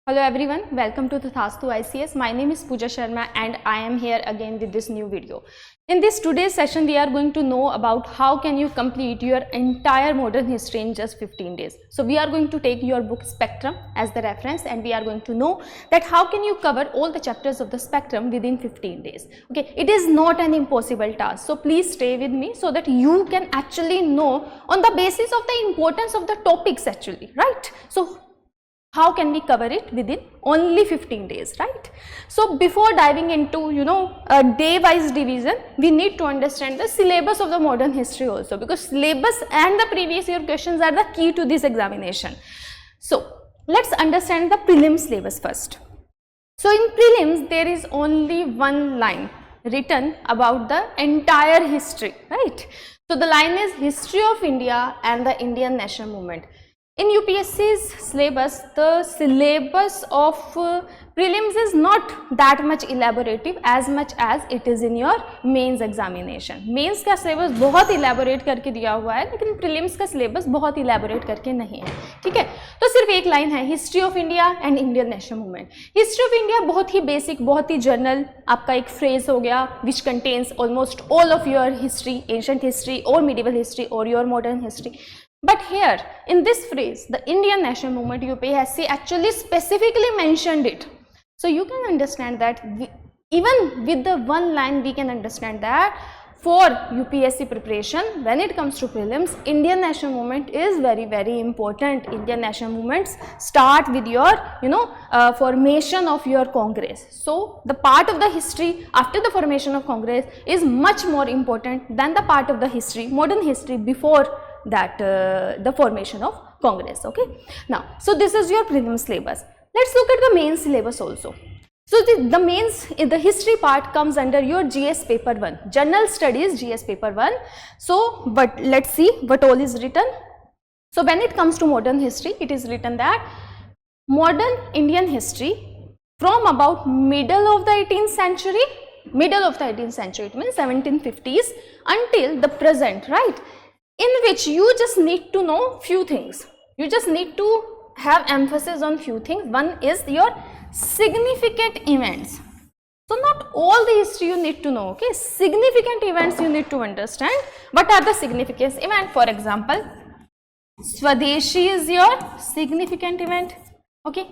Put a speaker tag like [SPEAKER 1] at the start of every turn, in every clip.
[SPEAKER 1] Hello everyone, welcome to the Thastu ICS. My name is Pooja Sharma and I am here again with this new video. In this today's session, we are going to know about how can you complete your entire modern history in just 15 days. So we are going to take your book Spectrum as the reference and we are going to know that how can you cover all the chapters of the Spectrum within 15 days. Okay, it is not an impossible task. So please stay with me so that you can actually know on the basis of the importance of the topics actually, right? So how can we cover it within only 15 days, right? So before diving into a day-wise division, we need to understand the syllabus of the modern history also, because syllabus and the previous year questions are the key to this examination. So let's understand the prelims syllabus first. So in prelims there is only one line written about the entire history, right? So the line is History of India and the Indian National Movement. In UPSC's syllabus, the syllabus of prelims is not that much elaborative as much as it is in your mains examination. Mains का syllabus बहुत elaborate करके दिया हुआ है, लेकिन prelims का syllabus बहुत elaborate करके नहीं है, ठीक है? तो सिर्फ एक लाइन है History of India and Indian National Movement. History of India बहुत ही basic, बहुत ही general आपका एक phrase हो गया which contains almost all of your history, ancient history or medieval history or your modern history. But here in this phrase, the Indian National Movement, UPSC actually specifically mentioned it. So you can understand that even with the one line we can understand that for UPSC preparation, when it comes to prelims, Indian National Movement is very important. Indian National Movements start with your formation of your Congress. So the part of the history after the formation of Congress is much more important than the part of the history, modern history before that the formation of Congress. Okay, now so this is your prelims syllabus. Let's look at the main syllabus also. So the mains in the history part comes under your GS paper 1, General Studies GS paper 1. So but let's see what all is written. So when it comes to modern history, it is written that modern Indian history from about middle of the 18th century, it means 1750s until the present, right? In which you just need to know few things. You just need to have emphasis on few things. One is your significant events. So not all the history you need to know, okay? Significant events you need to understand. What are the significant events? For example, Swadeshi is your significant event, okay?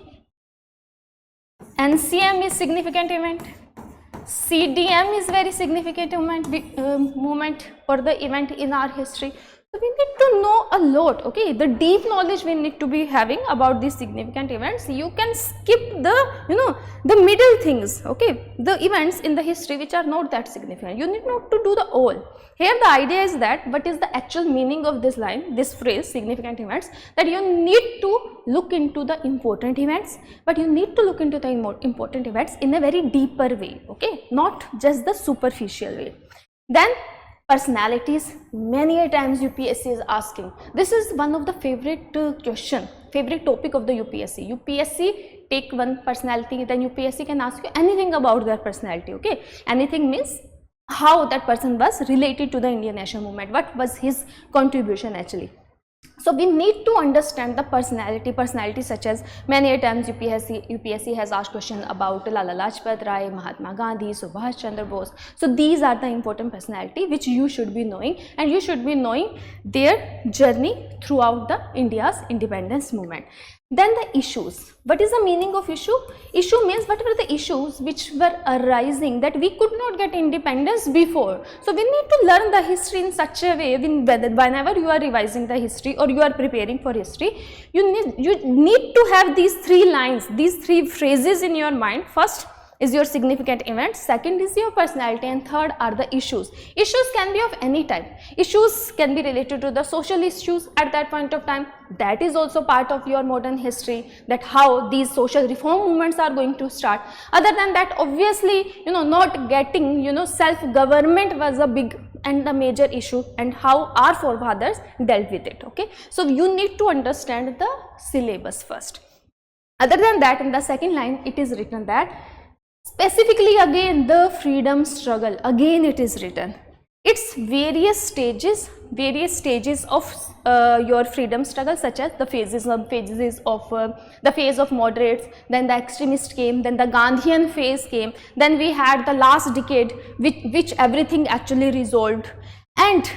[SPEAKER 1] NCM is significant event. CDM is very significant movement for the event in our history. So we need to know a lot, okay? The deep knowledge we need to be having about these significant events. You can skip the the middle things, okay? The events in the history which are not that significant. You need not to do the all. Here the idea is that what is the actual meaning of this line, this phrase, significant events, that you need to look into the important events, but you need to look into the important events in a very deeper way, okay? Not just the superficial way. Then personalities, many a times UPSC is asking. This is one of the favorite favorite topic of the UPSC. UPSC take one personality, then UPSC can ask you anything about their personality, okay? Anything means how that person was related to the Indian National Movement, what was his contribution actually. So we need to understand the personality such as many a times UPSC has asked questions about Lala Lajpat Rai, Mahatma Gandhi, Subhash Chandra Bose. So these are the important personality which you should be knowing, and you should be knowing their journey throughout the India's independence movement. Then the issues. What is the meaning of issue? Issue means what were the issues which were arising that we could not get independence before. So we need to learn the history in such a way whenever you are revising the history or you are preparing for history, you need to have these three lines, these three phrases in your mind. First is your significant event, second is your personality, and third are the issues. Issues can be of any type. Issues can be related to the social issues at that point of time. That is also part of your modern history, that how these social reform movements are going to start. Other than that, obviously, not getting, self-government was a big and the major issue, and how our forefathers dealt with it, okay? So you need to understand the syllabus first. Other than that, in the second line, it is written that specifically again the freedom struggle, again it is written. its various stages of your freedom struggle, such as the phases of the phase of moderates, then the extremist came, then the Gandhian phase came, then we had the last decade which everything actually resolved, and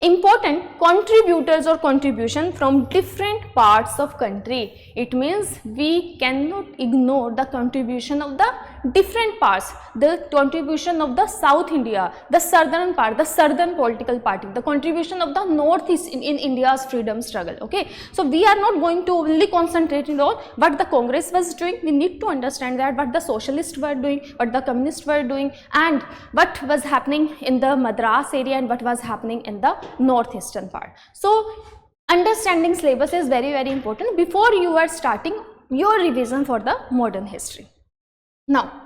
[SPEAKER 1] important contributors or contribution from different parts of country. It means we cannot ignore the contribution of the different parts, the contribution of the South India, the southern part, the southern political party, the contribution of the northeast in India's freedom struggle. Okay, so we are not going to only concentrate on what the Congress was doing. We need to understand that what the socialists were doing, what the communists were doing, and what was happening in the Madras area and what was happening in the northeastern part. So understanding syllabus is very important before you are starting your revision for the modern history. Now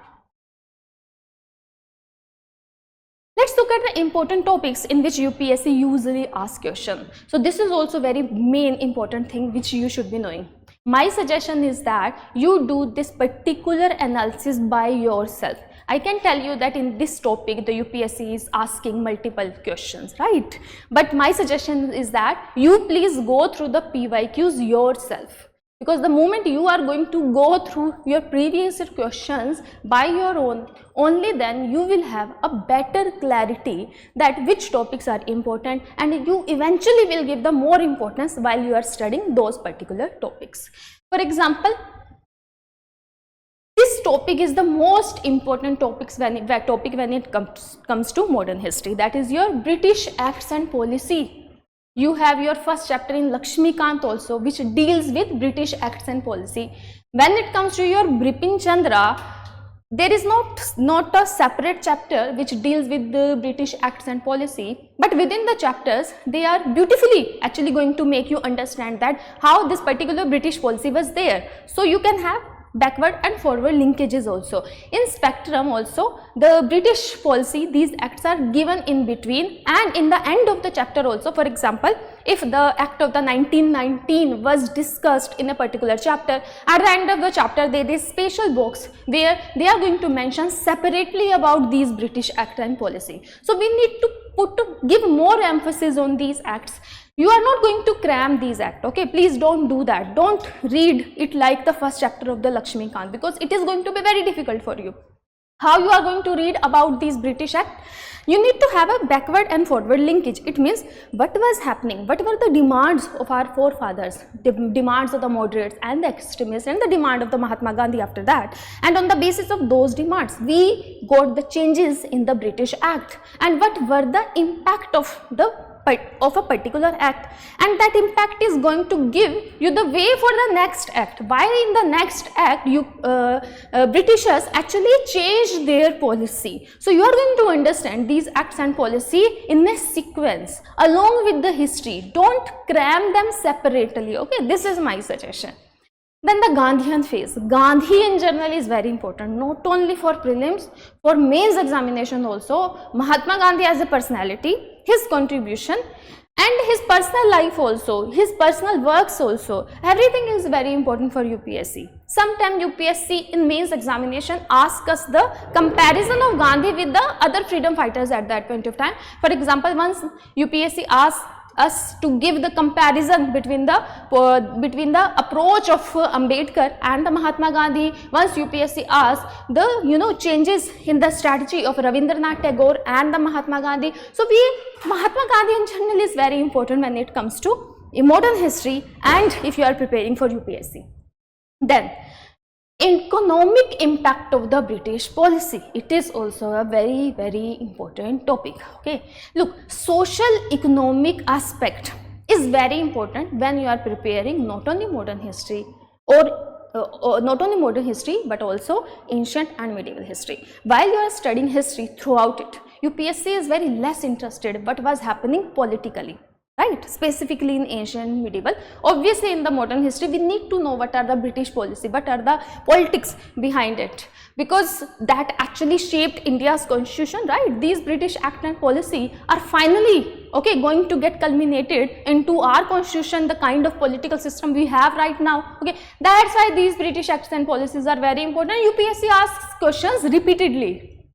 [SPEAKER 1] let's look at the important topics in which UPSC usually asks question. So this is also very main important thing which you should be knowing. My suggestion is that you do this particular analysis by yourself. I can tell you that in this topic the UPSC is asking multiple questions, right? But my suggestion is that you please go through the PYQs yourself, because the moment you are going to go through your previous questions by your own, only then you will have a better clarity that which topics are important, and you eventually will give the more importance while you are studying those particular topics. For example, this topic is the most important topic when it comes to modern history, that is your British Acts and Policy. You have your first chapter in Lakshmikant also, which deals with British Acts and Policy. When it comes to your Bipin Chandra, there is not a separate chapter which deals with the British Acts and Policy, but within the chapters they are beautifully actually going to make you understand that how this particular British policy was there. So you can have backward and forward linkages also. In spectrum also, the British policy, these acts are given in between and in the end of the chapter also. For example, if the act of the 1919 was discussed in a particular chapter, at the end of the chapter there is special box where they are going to mention separately about these British act and policy. So we need to give more emphasis on these acts. You are not going to cram these acts, okay? Please don't do that. Don't read it like the first chapter of the Lakshmikant, because it is going to be very difficult for you. How you are going to read about these British Act? You need to have a backward and forward linkage. It means what was happening, what were the demands of our forefathers, the demands of the moderates and the extremists, and the demand of the Mahatma Gandhi after that. And on the basis of those demands, we got the changes in the British Act, and what were the impact of a particular act, and that impact is going to give you the way for the next act. Why in the next act Britishers actually changed their policy. So you are going to understand these acts and policy in a sequence along with the history. Don't cram them separately, okay? This is my suggestion. Then the Gandhian phase. Gandhian journal is very important, not only for prelims, for mains examination also. Mahatma Gandhi as a personality, his contribution, and his personal life also, his personal works also, everything is very important for UPSC. Sometimes UPSC in mains examination asks us the comparison of Gandhi with the other freedom fighters at that point of time. For example, once UPSC asks us to give the comparison between the approach of Ambedkar and the Mahatma Gandhi. Once UPSC asks the changes in the strategy of Ravindranath Tagore and the Mahatma Gandhi. So Mahatma Gandhi in general is very important when it comes to modern history and if you are preparing for UPSC. Then economic impact of the British policy. It is also a very important topic. Okay, look, social economic aspect is very important when you are preparing not only modern history not only modern history but also ancient and medieval history. While you are studying history throughout it, UPSC is very less interested what was happening politically, right? Specifically in ancient medieval. Obviously in the modern history we need to know what are the British policy, what are the politics behind it, because that actually shaped India's constitution, right? These British act and policy are finally going to get culminated into our constitution, the kind of political system we have right now. Okay, that's why these British acts and policies are very important. UPSC asks questions repeatedly.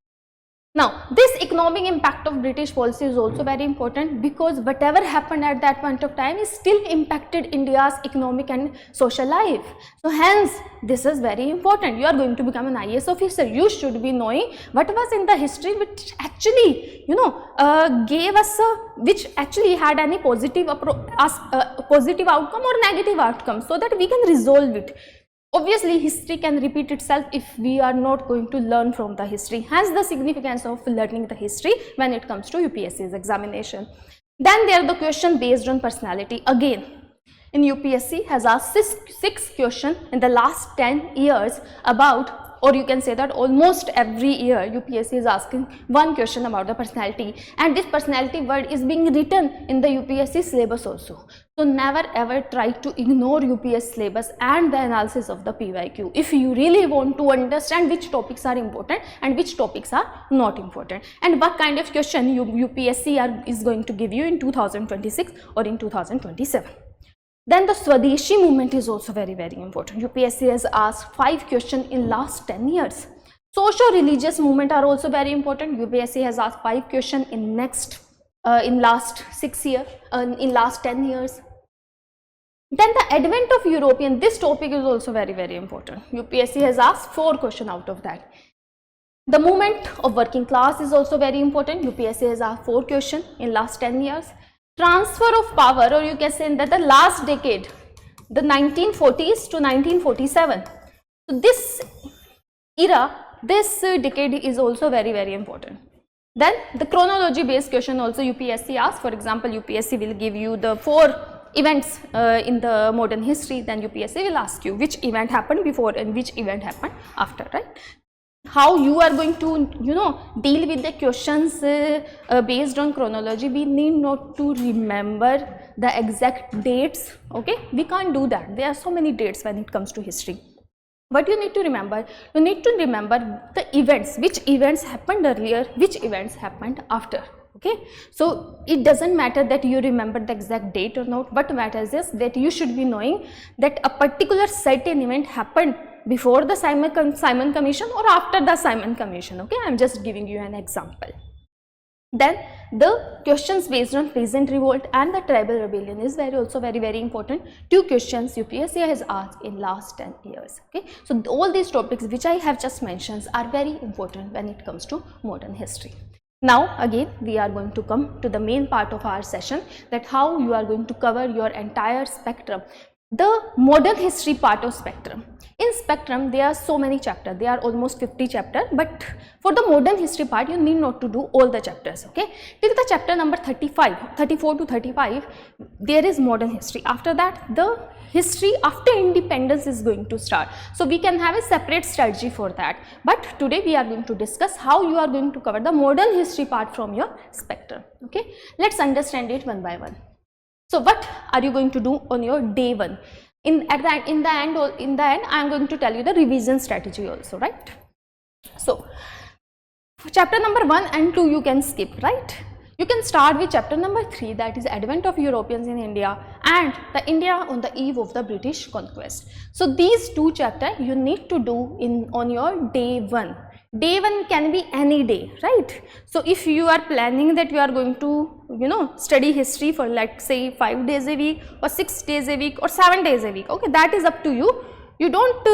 [SPEAKER 1] Now, this economic impact of British policy is also very important, because whatever happened at that point of time is still impacted India's economic and social life. So hence, this is very important. You are going to become an IAS officer. You should be knowing what was in the history which actually, gave us which actually had any positive outcome or negative outcome, so that we can resolve it. Obviously, history can repeat itself if we are not going to learn from the history. Hence, the significance of learning the history when it comes to UPSC's examination. Then there are the question based on personality. Again, in UPSC has asked six questions in the last 10 years about, or you can say that almost every year UPSC is asking one question about the personality, and this personality word is being written in the UPSC syllabus also. So never ever try to ignore UPSC syllabus and the analysis of the PYQ if you really want to understand which topics are important and which topics are not important, and what kind of question UPSC is going to give you in 2026 or in 2027. Then the Swadeshi movement is also very, very important. UPSC has asked 5 questions in last 10 years. Socio-religious movement are also very important. UPSC has asked 5 questions in last 6 years, in last 10 years. Then the advent of European, this topic is also very, very important. UPSC has asked 4 questions out of that. The movement of working class is also very important. UPSC has asked 4 questions in last 10 years. Transfer of power, or you can say that the last decade, the 1940s to 1947. So this era, this decade is also very, very important. Then the chronology based question also UPSC asks. For example, UPSC will give you the 4 events in the modern history, then UPSC will ask you which event happened before and which event happened after, right? How you are going to, deal with the questions based on chronology, we need not to remember the exact dates, okay? We can't do that. There are so many dates when it comes to history. What you need to remember? You need to remember the events, which events happened earlier, which events happened after. Okay, so it doesn't matter that you remember the exact date or not. What matters is that you should be knowing that a particular certain event happened before the Simon Commission or after the Simon Commission. Okay, I'm just giving you an example. Then the questions based on peasant revolt and the tribal rebellion is also very, very important. 2 questions UPSC has asked in last 10 years. Okay, so all these topics which I have just mentioned are very important when it comes to modern history. Now again we are going to come to the main part of our session, that how you are going to cover your entire spectrum, the modern history part of spectrum. In spectrum there are so many chapters, there are almost 50 chapters, but for the modern history part you need not to do all the chapters. Okay, till the chapter number 34 to 35 there is modern history. After that the history after independence is going to start, so we can have a separate strategy for that, but today we are going to discuss how you are going to cover the modern history part from your spectrum. Okay, let's understand it one by one. So what are you going to do on your day 1? In the end I am going to tell you the revision strategy also, right? So chapter number 1 and 2 you can skip, right? You can start with chapter number 3, that is advent of Europeans in India and the India on the eve of the British conquest. So these 2 chapters you need to do on your day 1. Day 1 can be any day, right? So if you are planning that you are going to study history for, let's say, 5 days a week or 6 days a week or 7 days a week, okay, that is up to you. You don't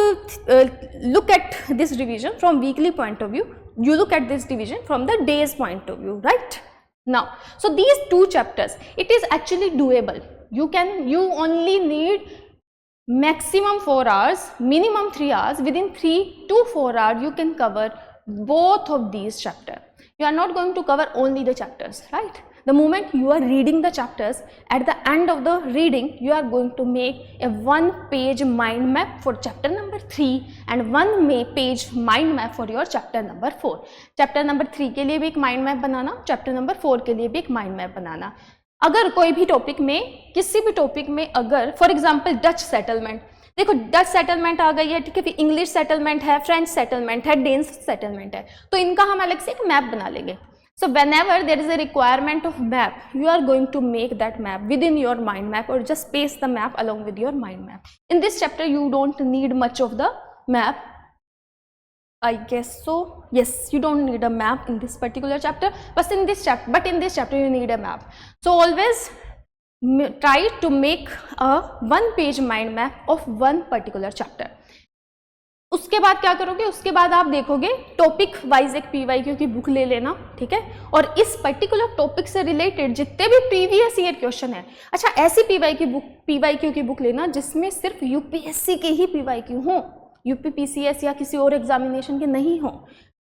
[SPEAKER 1] look at this revision from weekly point of view, you look at this division from the day's point of view, right? Now, so these 2 chapters, it is actually doable. You only need maximum 4 hours, minimum 3 hours. Within 3 to 4 hours you can cover both of these chapters. You are not going to cover only the chapters, right? The moment you are reading the chapters, at the end of the reading you are going to make a 1-page mind map for chapter number 3 and 1-page mind map for your chapter number 4. Chapter number 3 के लिए भी एक mind map बनाना, chapter number 4 के लिए भी एक mind map बनाना. अगर कोई भी टॉपिक में, किसी भी टॉपिक में, अगर फॉर एग्जांपल डच सेटलमेंट, देखो डच सेटलमेंट आ गई है, ठीक है, फिर इंग्लिश सेटलमेंट है, फ्रेंच सेटलमेंट है, डेन्स सेटलमेंट है, तो इनका हम अलग से एक मैप बना लेंगे. So whenever there is a requirement of map, you are going to make that map within your mind map or just paste the map along with your mind map. In this chapter you don't need much of the map. I guess so. Yes, you don't need a map in this particular chapter, but in this chapter you need a map. So always try to make a one-page mind map of one particular chapter. उसके बाद क्या करोगे, उसके बाद आप देखोगे topic wise एक PYQ की बुक ले लेना, ठीक है, और इस पर्टिकुलर टॉपिक से रिलेटेड जितने भी प्रीवियस ईयर क्वेश्चन है, अच्छा ऐसी पीवाईक्यू की बुक लेना जिसमें सिर्फ यूपीएससी के ही पीवाईक्यू हो, यूपीपीसीएस या किसी और एग्जामिनेशन के नहीं हो,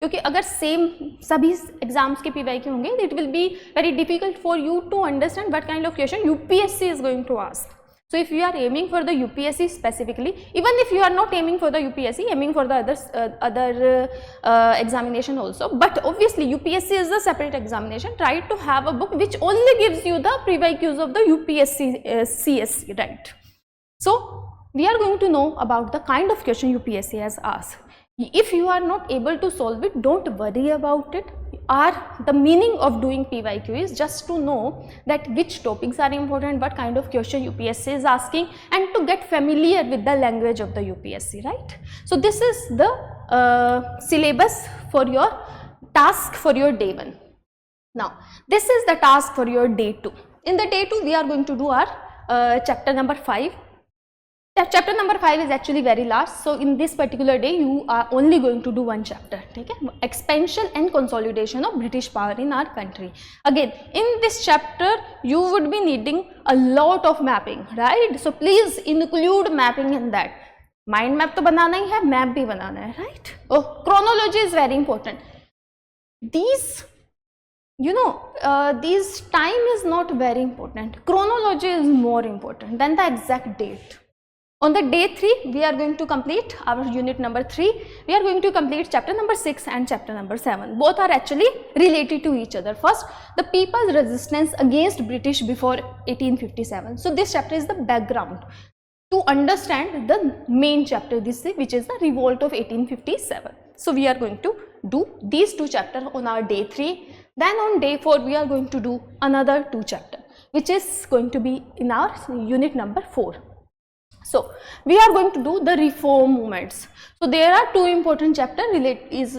[SPEAKER 1] क्योंकि अगर सेम सभी एग्जाम्स के पीवाईक्यू होंगे it will be very difficult for you to understand what kind of question UPSC is going to ask. So if you are aiming for the UPSC specifically, even if you are not aiming for the UPSC, aiming for the other examination also, but obviously UPSC is a separate examination, try to have a book which only gives you the prerequisites of the UPSC CSC, right? So we are going to know about the kind of question UPSC has asked. If you are not able to solve it, don't worry about it. The meaning of doing PYQ is just to know that which topics are important, what kind of question UPSC is asking, and to get familiar with the language of the UPSC, right? So this is the syllabus for your task for your day 1. Now this is the task for your day 2. In the day 2 we are going to do our chapter number 5. Chapter number 5 is actually very large, so in this particular day you are only going to do one chapter, okay? Expansion and consolidation of British power in our country. Again, in this chapter you would be needing a lot of mapping, right? So please include mapping in that. Mind map तो बनाना ही है, map भी बनाना है, right? Oh, chronology is very important. These, you know, these time is not very important. Chronology is more important than the exact date. On the day 3, we are going to complete our unit number 3. We are going to complete chapter number 6 and chapter number 7. Both are actually related to each other. First, the people's resistance against British before 1857. So this chapter is the background to understand the main chapter, which is the revolt of 1857. So we are going to do these 2 chapters on our day 3. Then on day 4, we are going to do another 2 chapters, which is going to be in our unit number 4. So we are going to do the reform movements. So there are 2 important chapters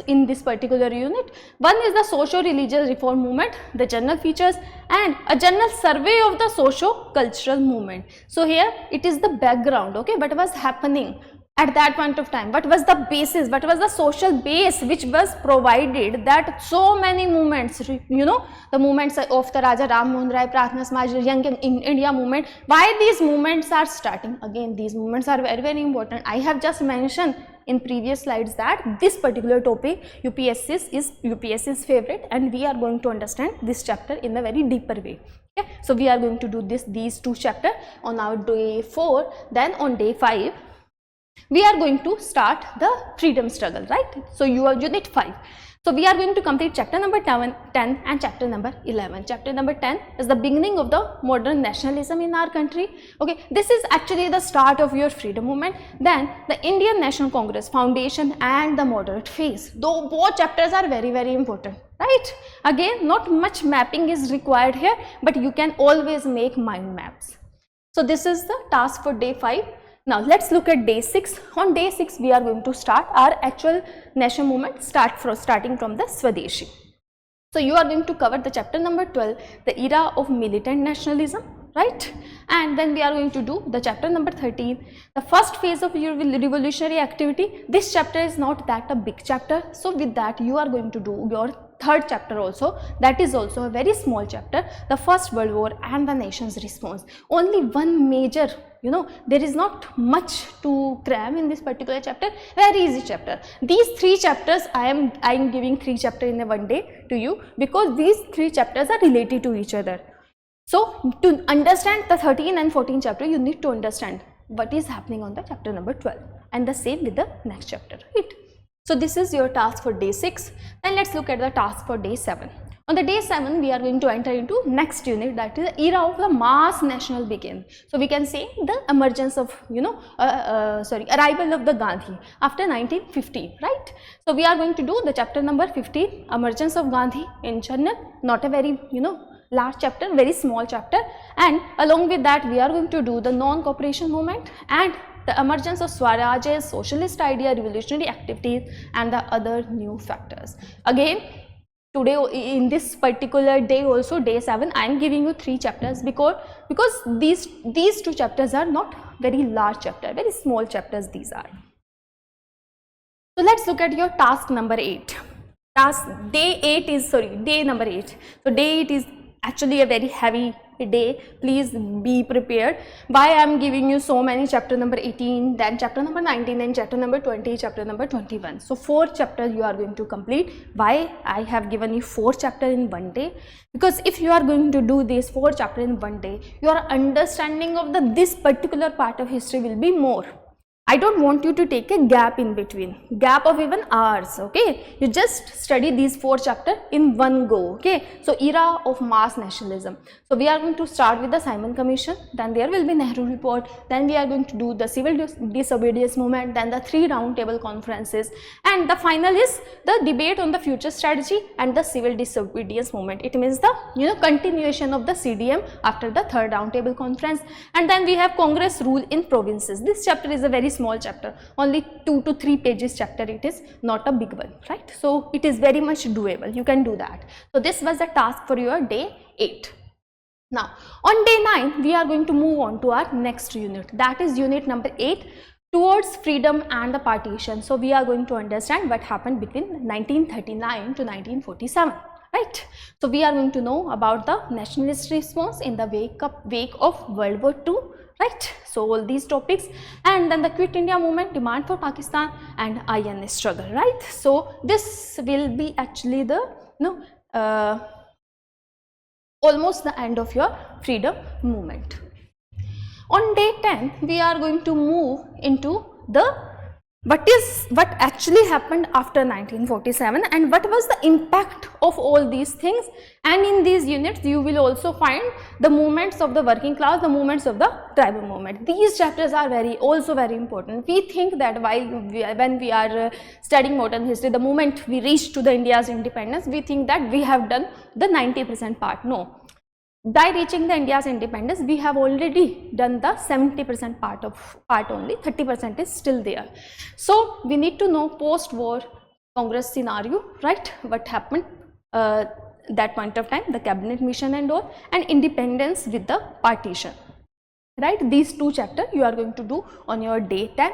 [SPEAKER 1] in this particular unit. One is the socio-religious reform movement, the general features, and a general survey of the socio-cultural movement. So here it is the background, okay, what was happening at that point of time, what was the basis, what was the social base which was provided that so many movements, you know, the movements of the Raja Ram Mohan Rai, Prarthana Samaj, Young India movement, why these movements are starting. Again, these movements are very, very important. I have just mentioned in previous slides that this particular topic UPSC's favorite, and we are going to understand this chapter in a very deeper way. Okay? So we are going to do these 2 chapters on our day 4. Then on day 5, we are going to start the freedom struggle, right? So you are unit 5. So we are going to complete chapter number 10 and chapter number 11. Chapter number 10 is the beginning of the modern nationalism in our country. Okay, this is actually the start of your freedom movement. Then the Indian National Congress foundation and the moderate phase. Though both chapters are very, very important, right? Again, not much mapping is required here, but you can always make mind maps. So this is the task for day 5. Now let's look at day 6. On day 6 we are going to start our actual national movement starting from the Swadeshi. So you are going to cover the chapter number 12, the era of militant nationalism, right? And then we are going to do the chapter number 13, the first phase of your revolutionary activity. This chapter is not that a big chapter, so with that you are going to do your 3rd chapter also, that is also a very small chapter, the First World War and the nation's response. Only one major, you know, there is not much to cram in this particular chapter, very easy chapter. These 3 chapters I am giving 3 chapters in a one day to you because these 3 chapters are related to each other. So to understand the 13 and 14 chapter, you need to understand what is happening on the chapter number 12, and the same with the next chapter, right? So this is your task for day 6. Then let's look at the task for day 7. On the day 7, we are going to enter into next unit, that is the era of the mass national begin. So we can say the emergence of, you know, arrival of the Gandhi after 1950, right? So we are going to do the chapter number 15, emergence of Gandhi in general, not a very, you know, large chapter, very small chapter, and along with that we are going to do the non-cooperation movement and the emergence of Swaraj's socialist idea, revolutionary activities, and the other new factors. Again, today in this particular day also, day 7, I am giving you 3 chapters because these 2 chapters are not very large chapter, very small chapters these are. So let's look at your task number 8. Day number 8. So day 8 is actually a very heavy day. Please be prepared. Why I am giving you so many, chapter number 18, then chapter number 19, then chapter number 20, chapter number 21. So 4 chapters you are going to complete. Why I have given you 4 chapters in one day? Because if you are going to do these 4 chapters in one day, your understanding of this particular part of history will be more. I don't want you to take a gap in between, gap of even hours, okay? You just study these 4 chapters in one go, okay? So era of mass nationalism. So we are going to start with the Simon Commission, then there will be Nehru Report, then we are going to do the civil disobedience movement, then the 3 roundtable conferences, and the final is the debate on the future strategy and the civil disobedience movement. It means the continuation of the CDM after the 3rd roundtable conference, and then we have Congress rule in provinces. This chapter is a very small chapter, only 2 to 3 pages chapter, it is not a big one, right? So it is very much doable, you can do that. So this was the task for your day 8. Now on day 9 we are going to move on to our next unit, that is unit number 8, towards freedom and the partition. So we are going to understand what happened between 1939 to 1947. Right, so we are going to know about the nationalist response in the wake of World War II, right? So all these topics, and then the Quit India movement, demand for Pakistan, and IN struggle, right? So this will be actually the almost the end of your freedom movement. On day 10 we are going to move into the what actually happened after 1947 and what was the impact of all these things, and in these units you will also find the movements of the working class, the movements of the tribal movement. These chapters are also very important. We think that when we are studying modern history, the moment we reach to the India's independence, we think that we have done the 90% part. No. By reaching the India's independence, we have already done the 70% part only, 30% is still there. So we need to know post-war Congress scenario, right? What happened that point of time, the cabinet mission and all, and independence with the partition, right? These 2 chapters you are going to do on your day 10,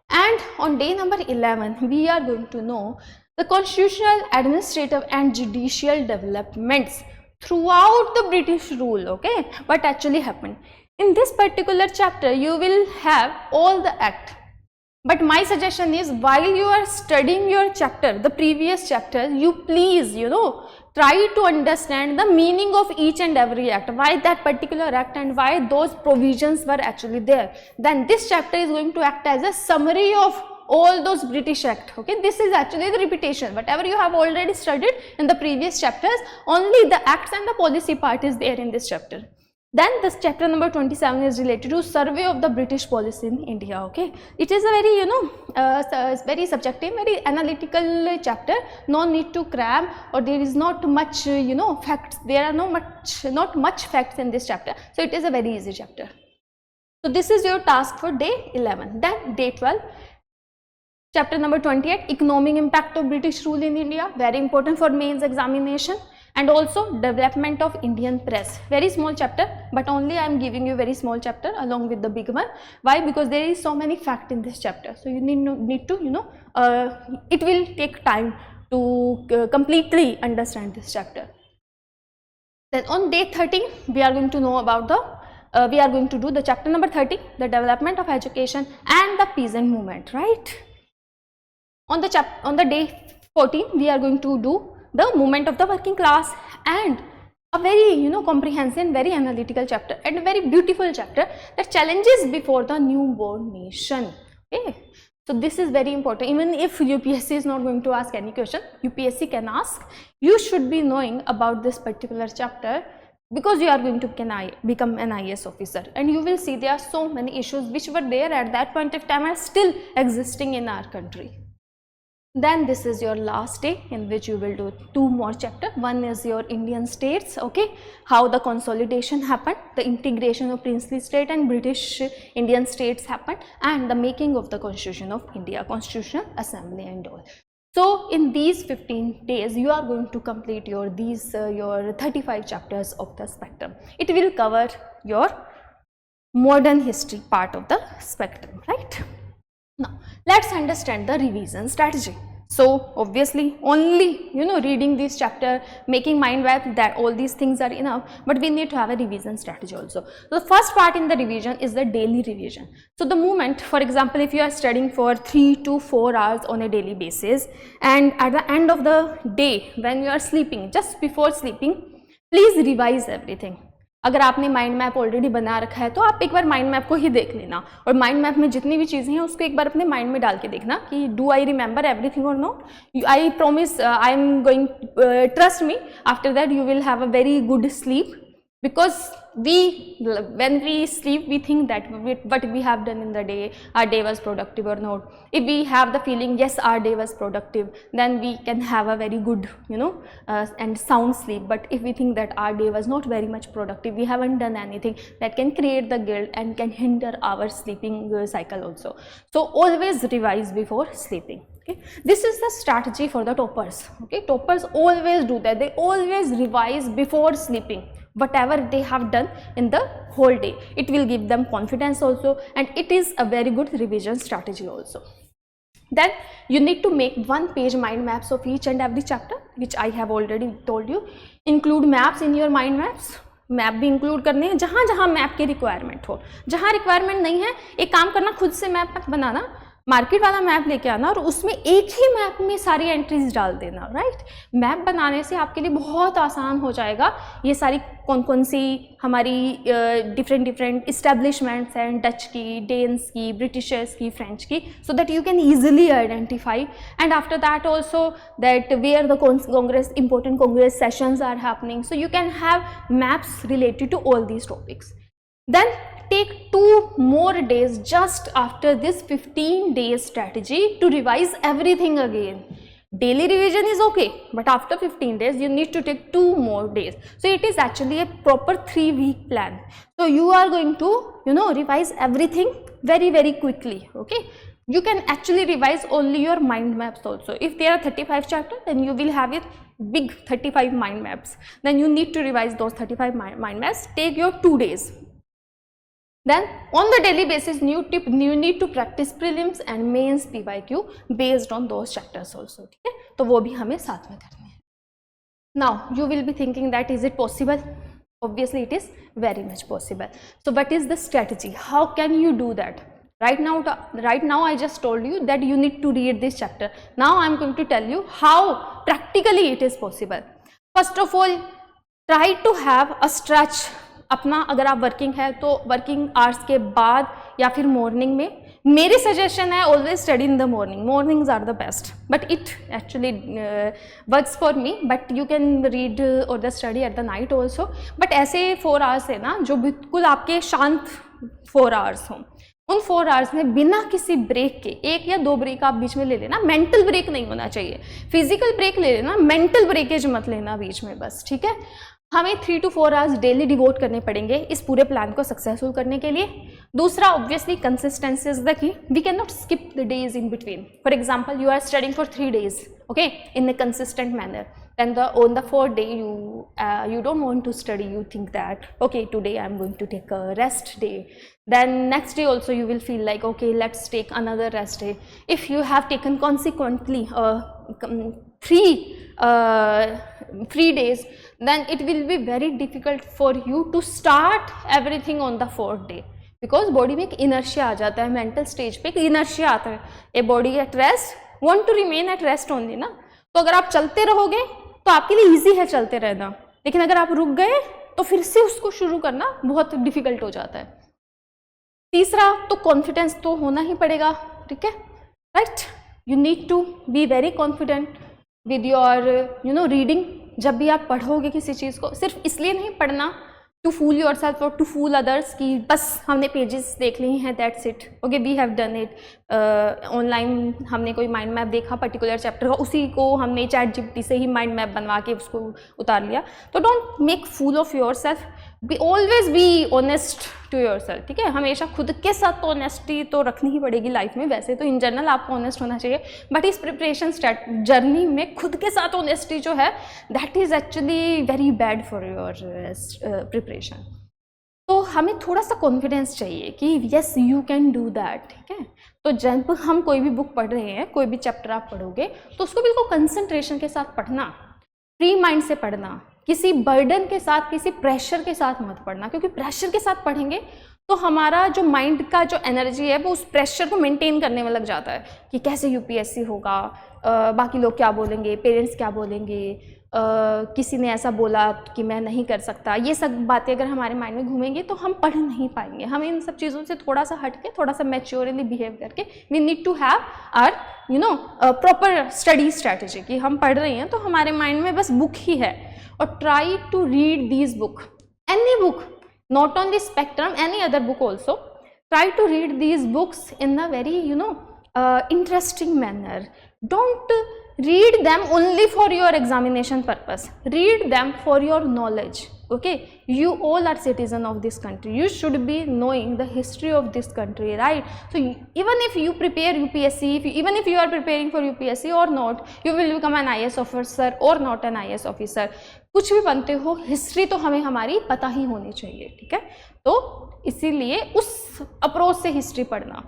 [SPEAKER 1] and on day number 11 we are going to know the constitutional, administrative and judicial developments throughout the British rule, okay? What actually happened in this particular chapter, you will have all the act, but my suggestion is while you are studying your chapter, the previous chapter, you please try to understand the meaning of each and every act, why that particular act and why those provisions were actually there. Then this chapter is going to act as a summary of all those British Act, okay? This is actually the repetition, whatever you have already studied in the previous chapters, only the acts and the policy part is there in this chapter. Then this chapter number 27 is related to survey of the British policy in India, okay? It is a very very subjective, very analytical chapter, no need to cram, or there is not much facts, there are not much facts in this chapter, so it is a very easy chapter. So this is your task for day 11. Then day 12, chapter number 28, economic impact of British rule in India, very important for mains examination, and also development of Indian press. Very small chapter, but only I am giving you very small chapter along with the big one. Why? Because there is so many facts in this chapter, so you need to it will take time to completely understand this chapter. Then on day 13 we are going to know about we are going to do the chapter number 30, the development of education and the peasant movement, right? On the day 14 we are going to do the movement of the working class, and a very comprehensive, very analytical chapter and a very beautiful chapter, that challenges before the newborn nation, okay? So this is very important. Even if UPSC is not going to ask any question, UPSC can ask, you should be knowing about this particular chapter, because you are going to become an IAS officer, and you will see there are so many issues which were there at that point of time are still existing in our country. Then this is your last day in which you will do 2 more chapter. One is your Indian states, okay, how the consolidation happened, the integration of princely state and British Indian states happened, and the making of the Constitution of India, Constitutional Assembly and all. So in these 15 days you are going to complete your 35 chapters of the spectrum. It will cover your modern history part of the spectrum, right? Now let's understand the revision strategy. So obviously only reading this chapter, making mind map, that all these things are enough, but we need to have a revision strategy also. So the first part in the revision is the daily revision. So the moment, for example, if you are studying for 3 to 4 hours on a daily basis, and at the end of the day when you are sleeping, just before sleeping, please revise everything. अगर आपने mind map already बना रखा है तो आप एक बार mind map को ही देख लेना, और माइंड मैप में जितनी भी चीज़ें हैं उसको एक बार अपने माइंड में डाल के देखना कि डू आई रिमेंबर एवरीथिंग और not. I promise, I am going, trust me, after that you will have a very good sleep, because when we sleep we think that what we have done in the day, our day was productive or not. If we have the feeling yes our day was productive, then we can have a very good and sound sleep. But if we think that our day was not very much productive, we haven't done anything, that can create the guilt and can hinder our sleeping cycle also. So always revise before sleeping. Okay, this is the strategy for the toppers. Okay, toppers always do that, they always revise before sleeping whatever they have done in the whole day. It will give them confidence also, and it is a very good revision strategy also. Then you need to make 1-page mind maps of each and every chapter, which I have already told you. Include maps in your mind maps. Map भी include करने हैं जहाँ जहाँ map की requirement हो. जहाँ requirement नहीं है, एक काम करना, खुद से मैप मत बनाना, मार्केट वाला मैप लेके आना और उसमें एक ही मैप में सारी एंट्रीज डाल देना, राइट. मैप बनाने से आपके लिए बहुत आसान हो जाएगा. ये सारी कौन कौन सी हमारी डिफरेंट इस्टेब्लिशमेंट्स हैं, डच की, डेन्स की, ब्रिटिशर्स की, फ्रेंच की, so that you can easily identify. And after that also that where the Congress, important Congress sessions are happening, so you can have maps related to all these topics. Then take 2 more days just after this 15 days strategy to revise everything again. Daily revision is okay, but after 15 days you need to take 2 more days. So it is actually a proper 3-week plan. So you are going to revise everything very quickly. Okay, you can actually revise only your mind maps also. If there are 35 chapters, then you will have a big 35 mind maps. Then you need to revise those 35 mind maps. Take your 2 days. Then on the daily basis, new tip, you need to practice prelims and mains PYQ based on those chapters also. ठीक है, तो वो भी हमें साथ में करने हैं. Now you will be thinking that is it possible? Obviously it is very much possible. So what is the strategy? How can you do that? Right now I just told you that you need to read this chapter. Now I am going to tell you how practically it is possible. First of all, try to have a stretch. अपना, अगर आप working है तो working hours के बाद या फिर morning में, मेरी सजेशन है always study in the morning. Mornings are the best, but it actually works for me. But you can read और the study at the night also. But ऐसे 4 आवर्स है ना जो बिल्कुल आपके शांत 4 आवर्स हों. उन 4 आवर्स में बिना किसी ब्रेक के 1 या 2 ब्रेक आप बीच में ले लेना. मेंटल ब्रेक नहीं होना चाहिए, फिजिकल ब्रेक ले लेना, मेंटल ब्रेकेज मत लेना बीच में बस. ठीक है, हमें 3 to 4 आवर्स डेली डिवोट करने पड़ेंगे इस पूरे प्लान को सक्सेसफुल करने के लिए. दूसरा, obviously consistency is the key. We can not skip the days in between. For example, you are studying for 3 days, okay, in a consistent manner. Then on the 4th day you don't want to study. You think that okay, today I am going to take a rest day. Then next day also you will feel like okay, let's take another rest day. If you have taken consequently 3 days, then it will be very difficult for you to start everything on the 4th day, because body में एक inertia आ जाता है, mental stage पे एक inertia आता है. A body at rest want to remain at rest only ना. तो अगर आप चलते रहोगे तो आपके लिए easy है चलते रहना, लेकिन अगर आप रुक गए तो फिर से उसको शुरू करना बहुत डिफिकल्ट हो जाता है. तीसरा, तो कॉन्फिडेंस तो होना ही पड़ेगा. ठीक है, right. You need to be very confident with your reading. जब भी आप पढ़ोगे किसी चीज़ को, सिर्फ इसलिए नहीं पढ़ना टू फूल योरसेल्फ और टू फूल अदर्स कि बस हमने पेजेस देख ली हैं, that's it, okay, we have done it. Online हमने कोई माइंड मैप देखा पर्टिकुलर चैप्टर का, उसी को हमने ChatGPT से ही माइंड मैप बनवा के उसको उतार लिया। तो don't make fool of yourself, be always be honest to yourself, ठीक है। हमेशा खुद के साथ तो ऑनेस्टी तो रखनी ही पड़ेगी लाइफ में, वैसे तो इन जनरल आपको ऑनेस्ट होना चाहिए, बट इस प्रिपरेशन जर्नी में खुद के साथ ऑनेस्टी जो है that is actually very bad for your preparation. तो हमें थोड़ा सा कॉन्फिडेंस चाहिए कि yes you can do that, ठीक है। तो जब हम कोई भी बुक पढ़ रहे हैं, कोई भी चैप्टर आप पढ़ोगे तो उसको बिल्कुल कंसंट्रेशन के साथ पढ़ना, फ्री माइंड से पढ़ना, किसी बर्डन के साथ, किसी प्रेशर के साथ मत पढ़ना, क्योंकि प्रेशर के साथ पढ़ेंगे तो हमारा जो माइंड का जो एनर्जी है वो उस प्रेशर को मेंटेन करने में लग जाता है कि कैसे यूपीएससी होगा, बाकी लोग क्या बोलेंगे, पेरेंट्स क्या बोलेंगे, किसी ने ऐसा बोला कि मैं नहीं कर सकता, ये सब बातें अगर हमारे माइंड में घूमेंगी तो हम पढ़ नहीं पाएंगे। हमें इन सब चीज़ों से थोड़ा सा हट के, थोड़ा सा मैच्योरली बिहेव करके we need to have our proper study strategy कि हम पढ़ रहे हैं तो हमारे माइंड में बस बुक ही है। और try to read these book, any book, not only Spectrum, any other book also. Try to read these books in a very interesting manner. Don't read them only for your examination purpose, read them for your knowledge, okay. You all are citizen of this country, you should be knowing the history of this country, right? So even if you prepare UPSC, even if you are preparing for UPSC or not, you will become an IAS officer or not an IAS officer, कुछ भी बनते हो, history तो हमें हमारी पता ही होनी चाहिए, ठीक है। तो इसीलिए उस अप्रोच से हिस्ट्री पढ़ना,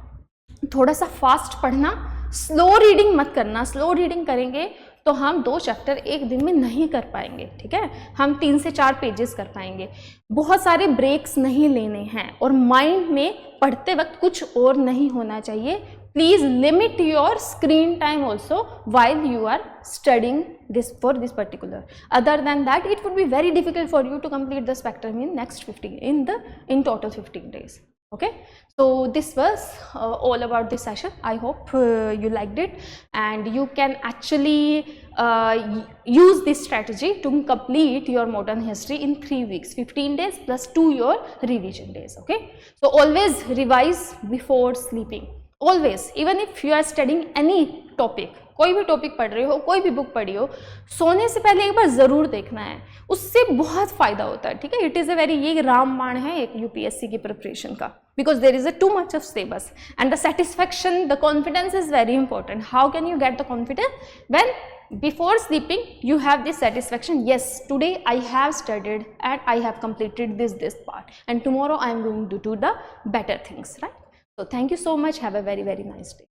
[SPEAKER 1] थोड़ा सा फास्ट पढ़ना, स्लो रीडिंग मत करना। स्लो रीडिंग करेंगे तो हम 2 चैप्टर एक दिन में नहीं कर पाएंगे, ठीक है। हम 3 से 4 पेजेस कर पाएंगे। बहुत सारे ब्रेक्स नहीं लेने हैं और माइंड में पढ़ते वक्त कुछ और नहीं होना चाहिए। Please limit your screen time also while you are studying this for this particular. Other than that, it would be very difficult for you to complete the Spectrum in next 15 in total 15 days. Okay, so this was all about this session. I hope you liked it, and you can actually use this strategy to complete your modern history in 3 weeks, 15 days plus 2 your revision days. Okay, so always revise before sleeping. Always, even if you are studying any topic, कोई भी topic पढ़ रहे हो, कोई भी book पढ़ी हो, सोने से पहले एक बार ज़रूर देखना है, उससे बहुत फ़ायदा होता है, ठीक है। इट इज़ अ वेरी, ये रामबाण है एक यूपीएससी की प्रिपरेशन का, because there is a too much of syllabus and the satisfaction, the confidence is very important. How can you get the confidence? When before sleeping you have this satisfaction, yes, today I have studied and I have completed this part, and tomorrow I am going to do the better things, right? So thank you so much. Have a very nice day.